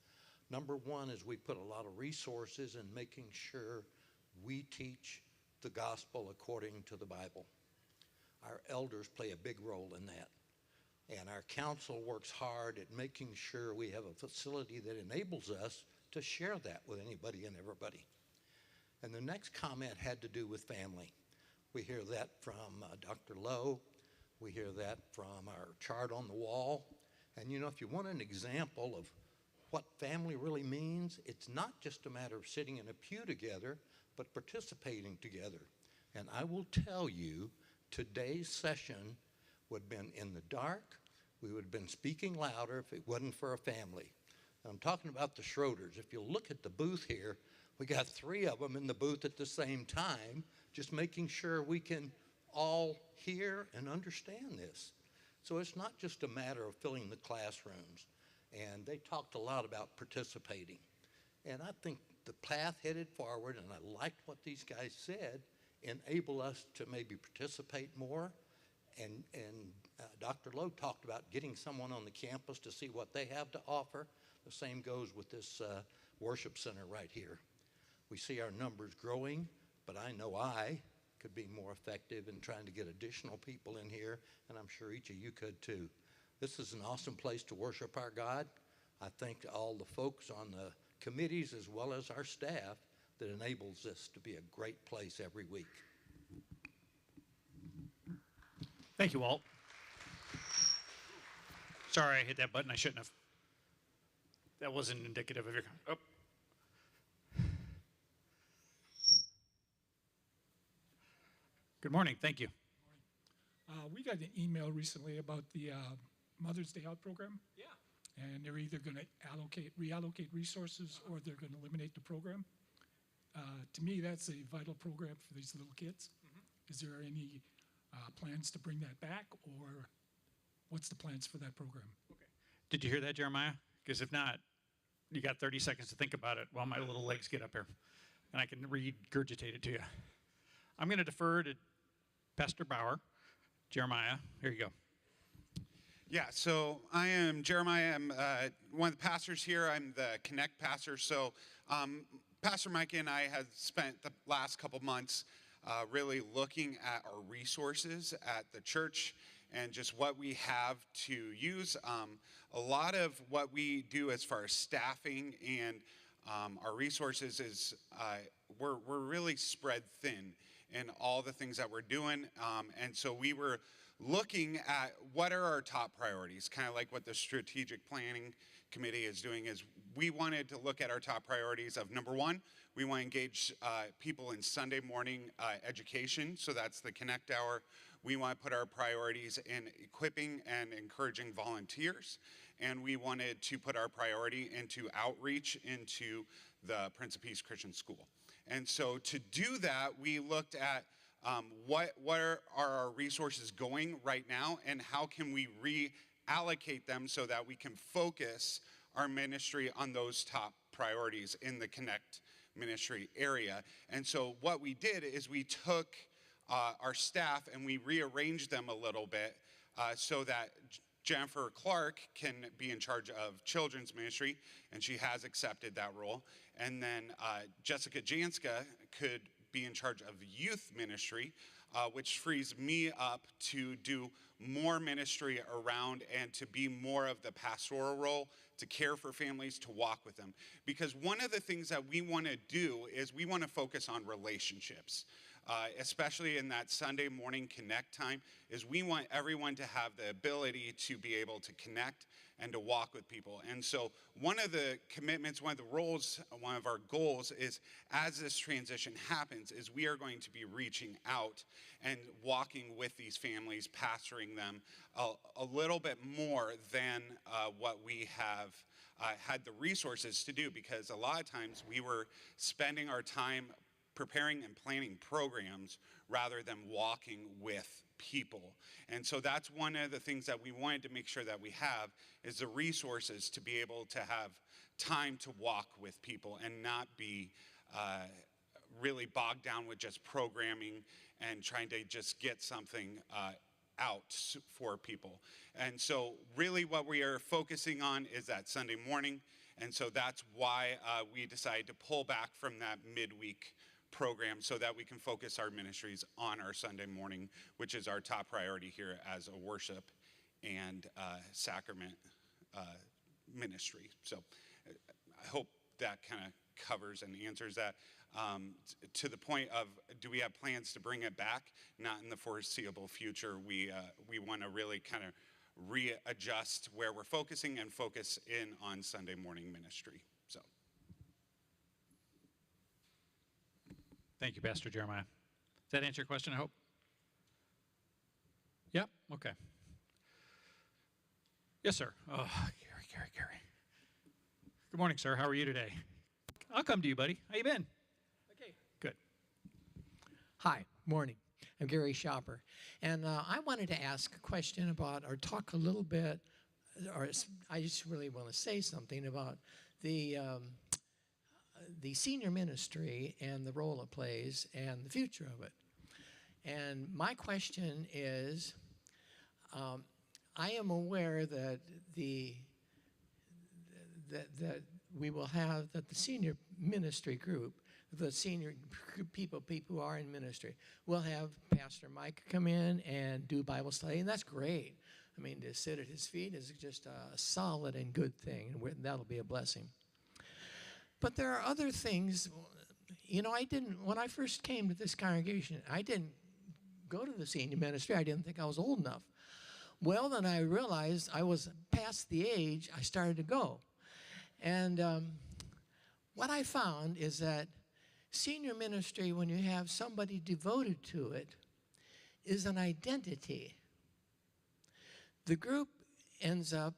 Number one is we put a lot of resources in making sure we teach the gospel according to the Bible. Our elders play a big role in that. And our council works hard at making sure we have a facility that enables us to share that with anybody and everybody. And the next comment had to do with family. We hear that from Dr. Lowe. We hear that from our chart on the wall. And you know, if you want an example of what family really means, it's not just a matter of sitting in a pew together, but participating together. And I will tell you, today's session would have been in the dark. We would have been speaking louder if it wasn't for a family. And I'm talking about the Schroeders. If you look at the booth here, we got 3 of them in the booth at the same time, just making sure we can all hear and understand this. So it's not just a matter of filling the classrooms. And they talked a lot about participating. And I think the path headed forward, and I liked what these guys said, enable us to maybe participate more. And Dr. Lowe talked about getting someone on the campus to see what they have to offer. The same goes with this worship center right here. We see our numbers growing, but I know I could be more effective in trying to get additional people in here, and I'm sure each of you could too. This is an awesome place to worship our God. I thank all the folks on the committees as well as our staff that enables this to be a great place every week. Thank you, Walt. Sorry I hit that button. I shouldn't have. That wasn't indicative of your... Oh. Good morning. Thank you. We got an email recently about the Mother's Day Out program. Yeah. And they're either going to reallocate resources or they're going to eliminate the program. To me, that's a vital program for these little kids. Mm-hmm. Is there any plans to bring that back, or what's the plans for that program? Okay. Did you hear that, Jeremiah? Because if not, You got 30 seconds to think about it while my little legs get up here, and I can regurgitate it to you. I'm going to defer to Pastor Bauer. Jeremiah, here you go. Yeah, so I am Jeremiah. I'm one of the pastors here. I'm the Connect pastor. So Pastor Micah and I have spent the last couple months really looking at our resources at the church and just what we have to use. A lot of what we do as far as staffing and our resources is we're really spread thin in all the things that we're doing. And so we were looking at what are our top priorities, kind of like what the strategic planning committee is doing. Is we wanted to look at our top priorities of number one, we want to engage people in Sunday morning education. So that's the Connect Hour. We want to put our priorities in equipping and encouraging volunteers. And we wanted to put our priority into outreach into the Prince of Peace Christian School. And so to do that, we looked at what are our resources going right now, and how can we reallocate them so that we can focus our ministry on those top priorities in the Connect ministry area. And so what we did is we took our staff and we rearranged them a little bit so that Jennifer Clark can be in charge of children's ministry, and she has accepted that role. And then Jessica Janska could be in charge of youth ministry, which frees me up to do more ministry around and to be more of the pastoral role, to care for families, to walk with them. Because one of the things that we want to do is we want to focus on relationships. Especially in that Sunday morning connect time, is we want everyone to have the ability to be able to connect and to walk with people. And so one of the commitments, one of the roles, one of our goals is, as this transition happens, is we are going to be reaching out and walking with these families, pastoring them a little bit more than what we have had the resources to do, because a lot of times we were spending our time preparing and planning programs rather than walking with people. And so that's one of the things that we wanted to make sure that we have, is the resources to be able to have time to walk with people and not be really bogged down with just programming and trying to just get something out for people. And so really what we are focusing on is that Sunday morning. And so that's why we decided to pull back from that midweek program so that we can focus our ministries on our Sunday morning, which is our top priority here as a worship and sacrament ministry. So I hope that kind of covers and answers that. To the point of, do we have plans to bring it back? Not in the foreseeable future. We want to really kind of readjust where we're focusing and focus in on Sunday morning ministry. So. Thank you, Pastor Jeremiah. Does that answer your question, I hope? Yep, okay. Yes, sir. Oh, Gary. Good morning, sir. How are you today? I'll come to you, buddy. How you been? Okay. Good. Hi, morning. I'm Gary Shopper. And I wanted to ask a question about, or talk a little bit, or I just really want to say something about the senior ministry and the role it plays and the future of it. And my question is, I am aware that that we will have, that the senior ministry group, the senior people who are in ministry, will have Pastor Mike come in and do Bible study, and that's great. I mean, to sit at his feet is just a solid and good thing, and that'll be a blessing. But there are other things. You know, when I first came to this congregation, I didn't go to the senior ministry. I didn't think I was old enough. Well, then I realized I was past the age I started to go. And what I found is that senior ministry, when you have somebody devoted to it, is an identity. The group ends up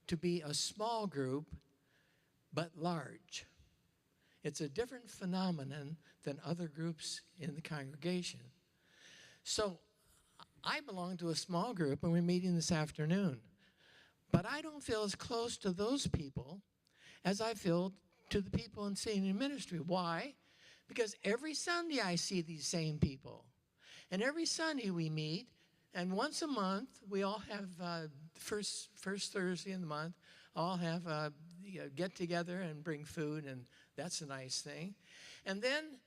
to be a small group, but large. It's a different phenomenon than other groups in the congregation. So I belong to a small group, and we're meeting this afternoon. But I don't feel as close to those people as I feel to the people in senior ministry. Why? Because every Sunday I see these same people. And every Sunday we meet, and once a month we all have first Thursday in the month, all have get together and bring food, and that's a nice thing. And then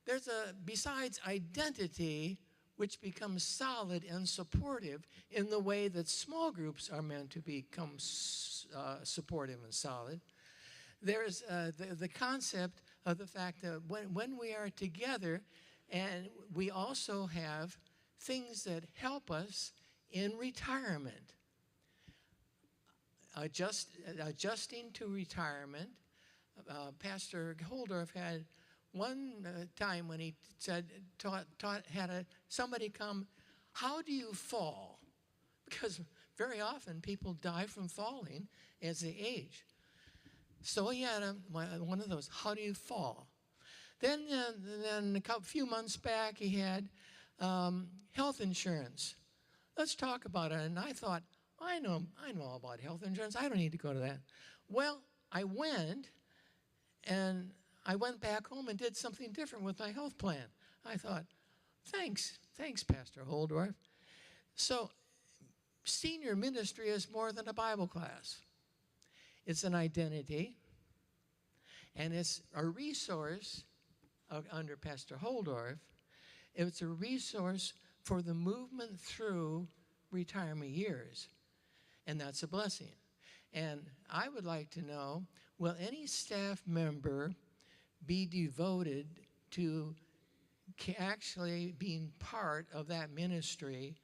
there's besides identity, which becomes solid and supportive in the way that small groups are meant to become supportive and solid. There's the concept of the fact that when we are together, and we also have things that help us in retirement. Adjusting to retirement. Pastor Holdorf had one time when he said, somebody come, how do you fall? Because very often people die from falling as they age. So he had one of those, how do you fall? Then a few months back, he had health insurance. Let's talk about it. And I thought, I know all about health insurance. I don't need to go to that. Well, I went back home and did something different with my health plan. I thought, thanks, Pastor Holdorf. So senior ministry is more than a Bible class. It's an identity, and it's a resource under Pastor Holdorf. It's a resource for the movement through retirement years, and that's a blessing. And I would like to know, will any staff member be devoted to actually being part of that ministry,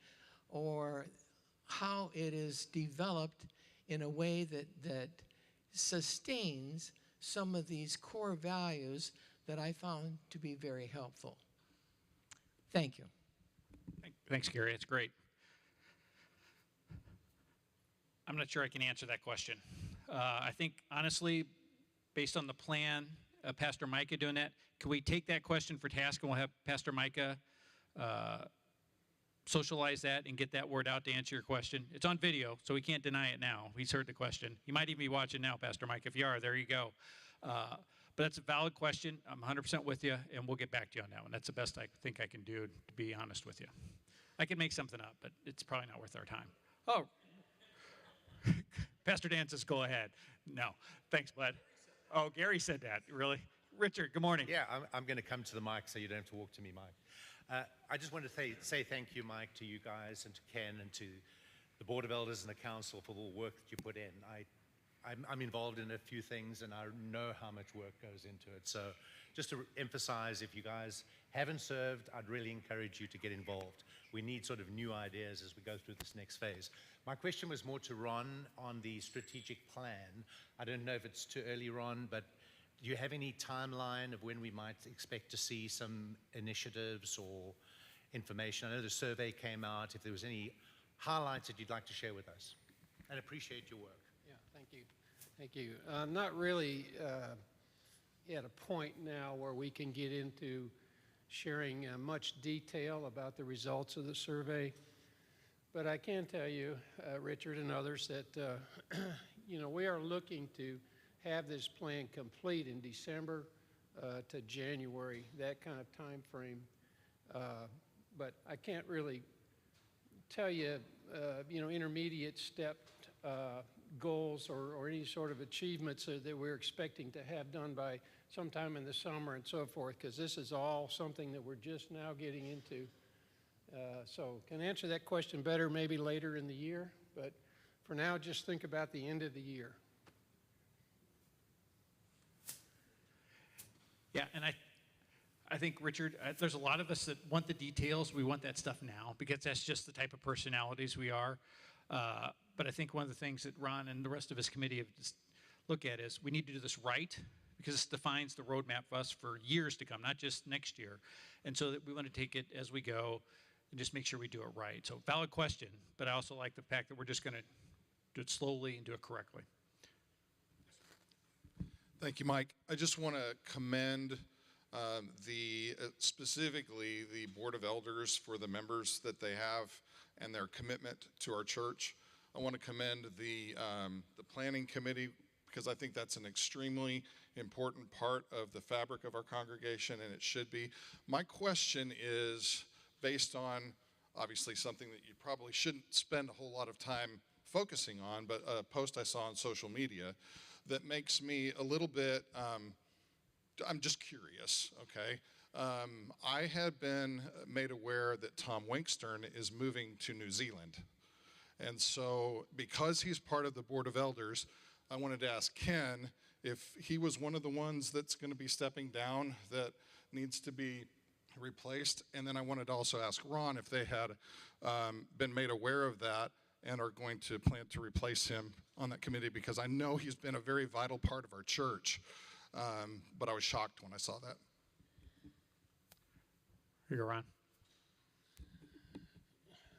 or how it is developed in a way that sustains some of these core values that I found to be very helpful? Thank you. Thanks, Gary. It's great. I'm not sure I can answer that question. I think, honestly, based on the plan, Pastor Micah doing that, can we take that question for task, and we'll have Pastor Micah socialize that and get that word out to answer your question? It's on video, so we can't deny it now. He's heard the question. You might even be watching now, Pastor Micah. If you are, there you go. But that's a valid question. I'm 100% with you, and we'll get back to you on that one. That's the best I think I can do, to be honest with you. I can make something up, but it's probably not worth our time. Oh, Pastor Dan says go ahead. No, thanks, bud. Oh, Gary said that, really? Richard, good morning. Yeah, I'm going to come to the mic so you don't have to walk to me, Mike. I just want to say thank you, Mike, to you guys and to Ken and to the Board of Elders and the Council for the work that you put in. I'm involved in a few things, and I know how much work goes into it. So just to emphasize, if you guys haven't served, I'd really encourage you to get involved. We need sort of new ideas as we go through this next phase. My question was more to Ron on the strategic plan. I don't know if it's too early, Ron, but do you have any timeline of when we might expect to see some initiatives or information? I know the survey came out. If there was any highlights that you'd like to share with us. And appreciate your work. Yeah, thank you. Thank you. I'm not really at a point now where we can get into sharing much detail about the results of the survey. But I can tell you, Richard and others, that we are looking to have this plan complete in December to January, that kind of time frame. But I can't really tell you, intermediate step goals or any sort of achievements that we're expecting to have done by sometime in the summer and so forth, because this is all something that we're just now getting into. So can answer that question better maybe later in the year, but for now, just think about the end of the year. Yeah, and I think, Richard, there's a lot of us that want the details. We want that stuff now because that's just the type of personalities we are. But I think one of the things that Ron and the rest of his committee have just look at is we need to do this right, because this defines the roadmap for us for years to come, not just next year. And so that we want to take it as we go and just make sure we do it right. So valid question, but I also like the fact that we're just going to do it slowly and do it correctly. Thank you, Mike. I just want to commend specifically the Board of Elders for the members that they have and their commitment to our church. I want to commend the Planning Committee, because I think that's an extremely important part of the fabric of our congregation, and it should be. My question is based on obviously something that you probably shouldn't spend a whole lot of time focusing on, but a post I saw on social media that makes me a little bit, I'm just curious, okay? I had been made aware that Tom Winkstern is moving to New Zealand. And so because he's part of the Board of Elders, I wanted to ask Ken if he was one of the ones that's going to be stepping down that needs to be replaced. And then I wanted to also ask Ron if they had been made aware of that and are going to plan to replace him on that committee, because I know he's been a very vital part of our church. But I was shocked when I saw that. Here you go, Ron.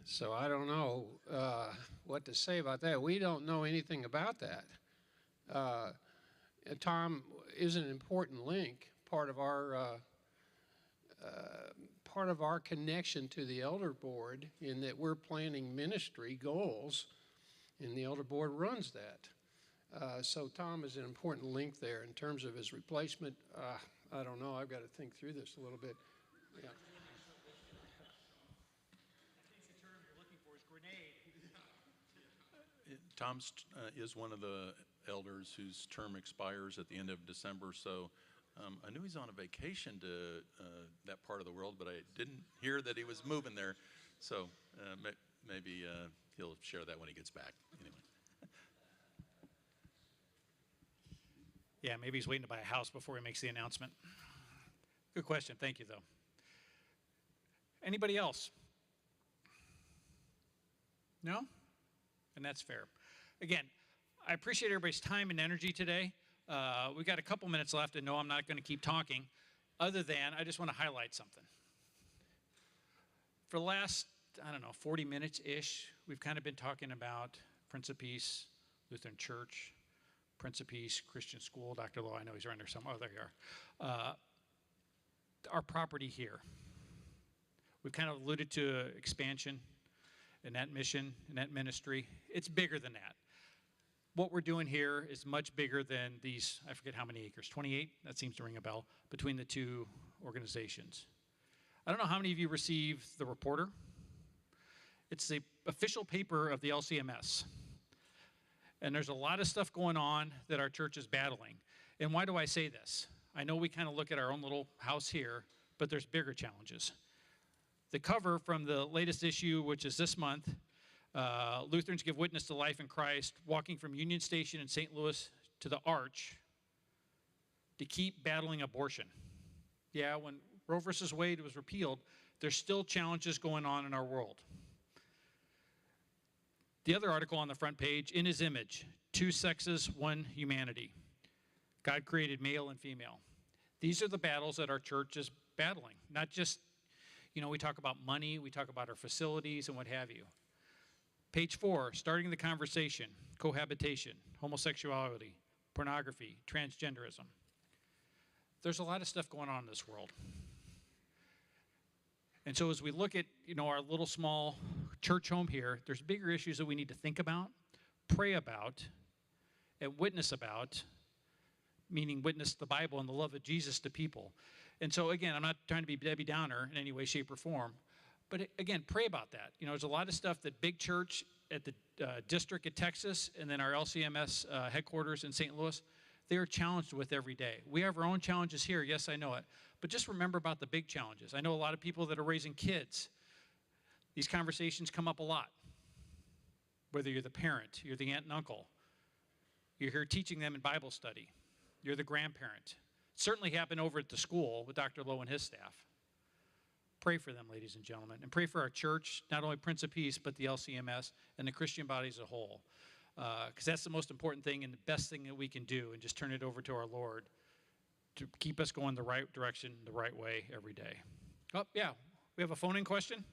So I don't know what to say about that. We don't know anything about that. Tom is an important link, part of our connection to the elder board, in that we're planning ministry goals, and the elder board runs that. So Tom is an important link there. In terms of his replacement, I don't know. I've got to think through this a little bit. Yeah. Tom is one of the elders whose term expires at the end of December, so I knew he's on a vacation to that part of the world, but I didn't hear that he was moving there, so maybe he'll share that when he gets back. Anyway. Yeah, maybe he's waiting to buy a house before he makes the announcement. Good question. Thank you, though. Anybody else? No? And that's fair. Again, I appreciate everybody's time and energy today. We've got a couple minutes left, and no, I'm not going to keep talking, other than I just want to highlight something. For the last, 40 minutes-ish, we've kind of been talking about Prince of Peace, Lutheran Church, Prince of Peace, Christian School. Dr. Lowe, I know he's around there somewhere. Oh, there you are. Our property here. We've kind of alluded to expansion in that mission, in that ministry. It's bigger than that. What we're doing here is much bigger than these, I forget how many acres, 28? That seems to ring a bell, between the two organizations. I don't know how many of you received the Reporter. It's the official paper of the LCMS. And there's a lot of stuff going on that our church is battling. And why do I say this? I know we kind of look at our own little house here, but there's bigger challenges. The cover from the latest issue, which is this month, Lutherans Give Witness to Life in Christ, walking from Union Station in St. Louis to the Arch to keep battling abortion. Yeah, when Roe versus Wade was repealed, there's still challenges going on in our world. The other article on the front page, In His Image, Two Sexes, One Humanity. God created male and female. These are the battles that our church is battling. Not just, we talk about money, we talk about our facilities and what have you. Page 4, starting the conversation, cohabitation, homosexuality, pornography, transgenderism. There's a lot of stuff going on in this world. And so as we look at, our little small church home here, there's bigger issues that we need to think about, pray about, and witness about, meaning witness the Bible and the love of Jesus to people. And so again, I'm not trying to be Debbie Downer in any way, shape, or form, but again, pray about that. There's a lot of stuff that big church at the district at Texas and then our LCMS headquarters in St. Louis, they are challenged with every day. We have our own challenges here, yes, I know it, but just remember about the big challenges. I know a lot of people that are raising kids. These conversations come up a lot. Whether you're the parent, you're the aunt and uncle, you're here teaching them in Bible study, you're the grandparent. It certainly happened over at the school with Dr. Lowe and his staff. Pray for them, ladies and gentlemen, and pray for our church, not only Prince of Peace, but the LCMS and the Christian body as a whole. Because that's the most important thing and the best thing that we can do, and just turn it over to our Lord to keep us going the right direction, the right way every day. Oh, yeah, we have a phone-in question.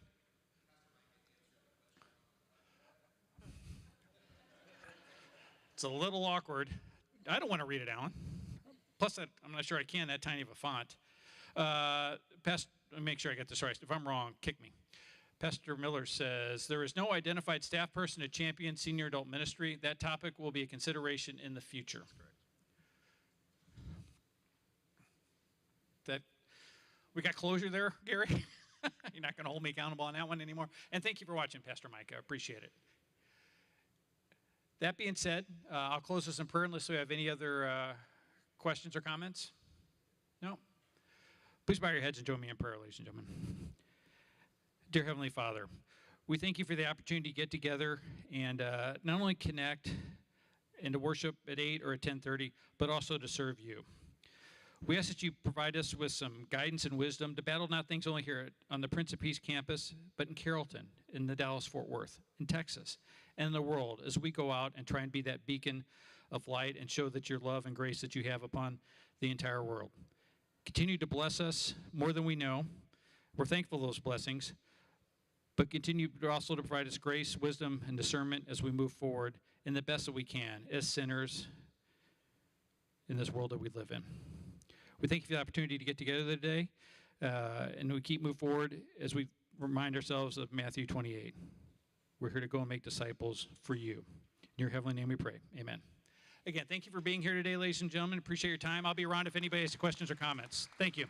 It's a little awkward. I don't want to read it, Alan. Plus, I'm not sure I can, that tiny of a font. Let me make sure I get this right. If I'm wrong, kick me. Pastor Miller says, there is no identified staff person to champion senior adult ministry. That topic will be a consideration in the future. That, we got closure there, Gary? You're not going to hold me accountable on that one anymore. And thank you for watching, Pastor Mike. I appreciate it. That being said, I'll close this in prayer unless we have any other questions or comments. No? Please bow your heads and join me in prayer, ladies and gentlemen. Dear Heavenly Father, we thank you for the opportunity to get together and not only connect and to worship at 8 or at 10:30, but also to serve you. We ask that you provide us with some guidance and wisdom to battle not things only here on the Prince of Peace campus, but in Carrollton, in the Dallas-Fort Worth, in Texas, and in the world as we go out and try and be that beacon of light and show that your love and grace that you have upon the entire world. Continue to bless us more than we know. We're thankful for those blessings, but continue also to provide us grace, wisdom, and discernment as we move forward in the best that we can as sinners in this world that we live in. We thank you for the opportunity to get together today, and we keep moving forward as we remind ourselves of Matthew 28. We're here to go and make disciples for you. In your heavenly name we pray. Amen. Again, thank you for being here today, ladies and gentlemen. Appreciate your time. I'll be around if anybody has questions or comments. Thank you.